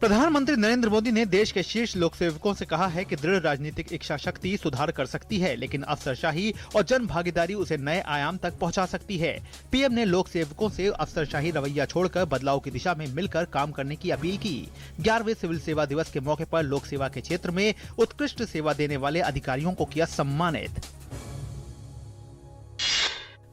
प्रधानमंत्री नरेंद्र मोदी ने देश के शीर्ष लोकसेवकों से कहा है कि दृढ़ राजनीतिक इच्छा शक्ति सुधार कर सकती है, लेकिन अफसरशाही और जन भागीदारी उसे नए आयाम तक पहुंचा सकती है। पीएम ने लोकसेवकों से अफसरशाही रवैया छोड़कर बदलाव की दिशा में मिलकर काम करने की अपील की। 11वें सिविल सेवा दिवस के मौके पर लोक सेवा के क्षेत्र में उत्कृष्ट सेवा देने वाले अधिकारियों को किया सम्मानित।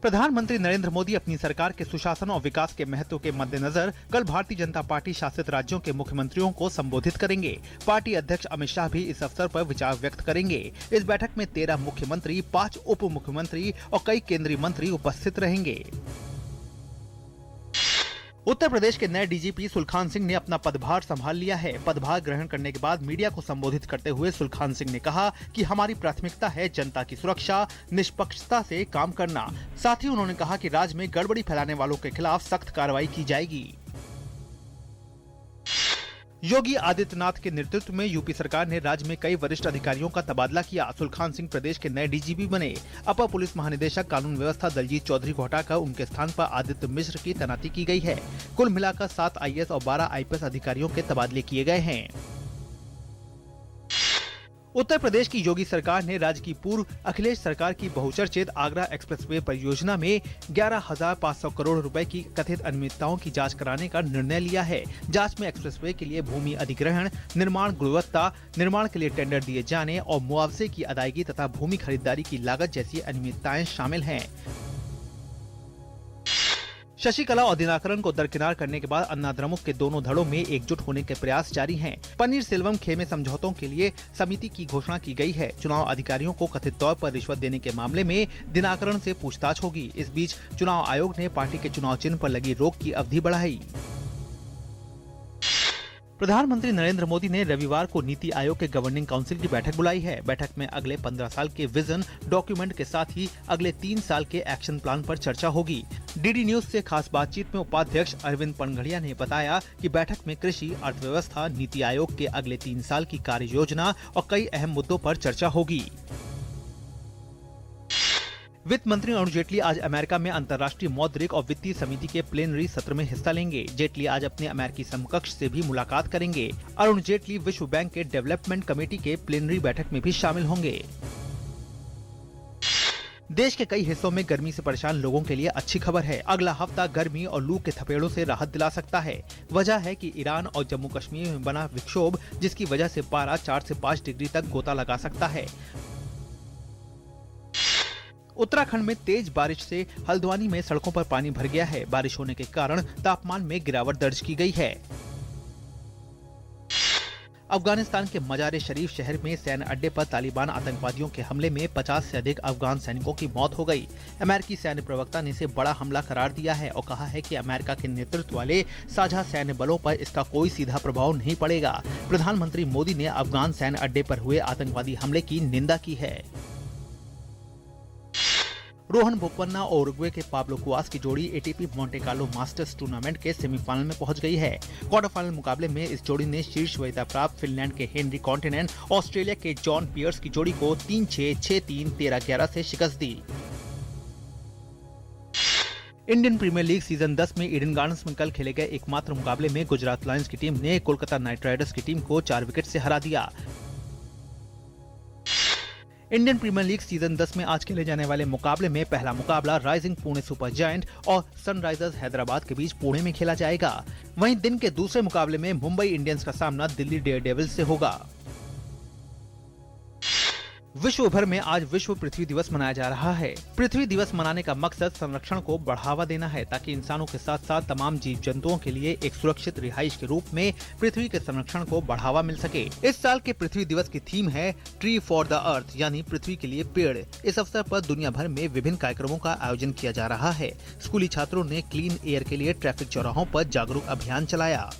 प्रधानमंत्री नरेंद्र मोदी अपनी सरकार के सुशासन और विकास के महत्व के मद्देनजर कल भारतीय जनता पार्टी शासित राज्यों के मुख्यमंत्रियों को संबोधित करेंगे। पार्टी अध्यक्ष अमित शाह भी इस अवसर पर विचार व्यक्त करेंगे। इस बैठक में 13 मुख्यमंत्री, 5 उप मुख्यमंत्री और कई केंद्रीय मंत्री उपस्थित रहेंगे। उत्तर प्रदेश के नए डीजीपी सुलखान सिंह ने अपना पदभार संभाल लिया है। पदभार ग्रहण करने के बाद मीडिया को संबोधित करते हुए सुलखान सिंह ने कहा कि हमारी प्राथमिकता है जनता की सुरक्षा, निष्पक्षता से काम करना। साथ ही उन्होंने कहा कि राज्य में गड़बड़ी फैलाने वालों के खिलाफ सख्त कार्रवाई की जाएगी। योगी आदित्यनाथ के नेतृत्व में यूपी सरकार ने राज्य में कई वरिष्ठ अधिकारियों का तबादला किया। सुलखान सिंह प्रदेश के नए डीजीपी बने। अपर पुलिस महानिदेशक कानून व्यवस्था दलजीत चौधरी को हटाकर उनके स्थान पर आदित्य मिश्र की तैनाती की गई है। कुल मिलाकर 7 आईएएस और 12 आईपीएस अधिकारियों के तबादले किए गए हैं। उत्तर प्रदेश की योगी सरकार ने राज्य की पूर्व अखिलेश सरकार की बहुचर्चित आगरा एक्सप्रेसवे परियोजना में 11,500 करोड़ रुपए की कथित अनियमितताओं की जांच कराने का निर्णय लिया है। जांच में एक्सप्रेसवे के लिए भूमि अधिग्रहण, निर्माण गुणवत्ता, निर्माण के लिए टेंडर दिए जाने और मुआवजे की अदायगी तथा भूमि खरीदारी की लागत जैसी अनियमितताएं शामिल हैं। शशिकला और दिनाकरन को दरकिनार करने के बाद अन्नाद्रमुक के दोनों धड़ों में एकजुट होने के प्रयास जारी हैं। पनीर सेल्वम खेमे समझौतों के लिए समिति की घोषणा की गई है। चुनाव अधिकारियों को कथित तौर पर रिश्वत देने के मामले में दिनाकरन से पूछताछ होगी। इस बीच चुनाव आयोग ने पार्टी के चुनाव चिन्ह पर लगी रोक की अवधि बढ़ाई। प्रधानमंत्री नरेंद्र मोदी ने रविवार को नीति आयोग के गवर्निंग काउंसिल की बैठक बुलाई है। बैठक में अगले 15 साल के विजन डॉक्यूमेंट के साथ ही अगले 3 साल के एक्शन प्लान पर चर्चा होगी। डीडी न्यूज से खास बातचीत में उपाध्यक्ष अरविंद पनघड़िया ने बताया कि बैठक में कृषि, अर्थव्यवस्था, नीति आयोग के अगले 3 साल की कार्य योजना और कई अहम मुद्दों पर चर्चा होगी। वित्त मंत्री अरुण जेटली आज अमेरिका में अंतर्राष्ट्रीय मौद्रिक और वित्तीय समिति के प्लेनरी सत्र में हिस्सा लेंगे। जेटली आज अपने अमेरिकी समकक्ष से भी मुलाकात करेंगे। अरुण जेटली विश्व बैंक के डेवलपमेंट कमेटी के प्लेनरी बैठक में भी शामिल होंगे। देश के कई हिस्सों में गर्मी से परेशान लोगों के लिए अच्छी खबर है। अगला हफ्ता गर्मी और लू के थपेड़ों से राहत दिला सकता है। वजह है कि ईरान और जम्मू कश्मीर में बना विक्षोभ, जिसकी वजह से पारा 4 से 5 डिग्री तक गोता लगा सकता है। उत्तराखंड में तेज बारिश से हल्द्वानी में सड़कों पर पानी भर गया है। बारिश होने के कारण तापमान में गिरावट दर्ज की गई है। अफगानिस्तान के मजार शरीफ शहर में सैन्य अड्डे पर तालिबान आतंकवादियों के हमले में 50 से अधिक अफगान सैनिकों की मौत हो गई। अमेरिकी सैन्य प्रवक्ता ने इसे बड़ा हमला करार दिया है और कहा है कि अमेरिका के नेतृत्व वाले साझा सैन्य बलों पर इसका कोई सीधा प्रभाव नहीं पड़ेगा। प्रधानमंत्री मोदी ने अफगान सैन्य अड्डे पर हुए आतंकवादी हमले की निंदा की है। रोहन बोपन्ना और उरुग्वे के पाब्लो कुआस की जोड़ी ATP Monte Carlo masters tournament के सेमीफाइनल में पहुंच गई है। क्वार्टर फाइनल मुकाबले में इस जोड़ी ने शीर्ष वरीयता प्राप्त फिनलैंड के हेनरी कॉन्टिनेंट, ऑस्ट्रेलिया के जॉन पियर्स की जोड़ी को 3-6, 6-3, 13-11 से शिकस्त दी। इंडियन प्रीमियर लीग सीजन 10 में ईडन गार्डन्स में कल खेले गए एकमात्र मुकाबले में गुजरात लायंस की टीम ने कोलकाता नाइट राइडर्स की टीम को 4 विकेट से हरा दिया। इंडियन प्रीमियर लीग सीजन 10 में आज खेले जाने वाले मुकाबले में पहला मुकाबला राइजिंग पुणे सुपर जायंट और सनराइजर्स हैदराबाद के बीच पुणे में खेला जाएगा। वहीं दिन के दूसरे मुकाबले में मुंबई इंडियंस का सामना दिल्ली डेयरडेविल्स से होगा। विश्व भर में आज विश्व पृथ्वी दिवस मनाया जा रहा है। पृथ्वी दिवस मनाने का मकसद संरक्षण को बढ़ावा देना है ताकि इंसानों के साथ साथ तमाम जीव जंतुओं के लिए एक सुरक्षित रिहाइश के रूप में पृथ्वी के संरक्षण को बढ़ावा मिल सके। इस साल के पृथ्वी दिवस की थीम है ट्री फॉर द अर्थ, यानी पृथ्वी के लिए पेड़। इस अवसर पर दुनिया भर में विभिन्न कार्यक्रमों का आयोजन किया जा रहा है। स्कूली छात्रों ने क्लीन एयर के लिए ट्रैफिक चौराहों पर जागरूक अभियान चलाया।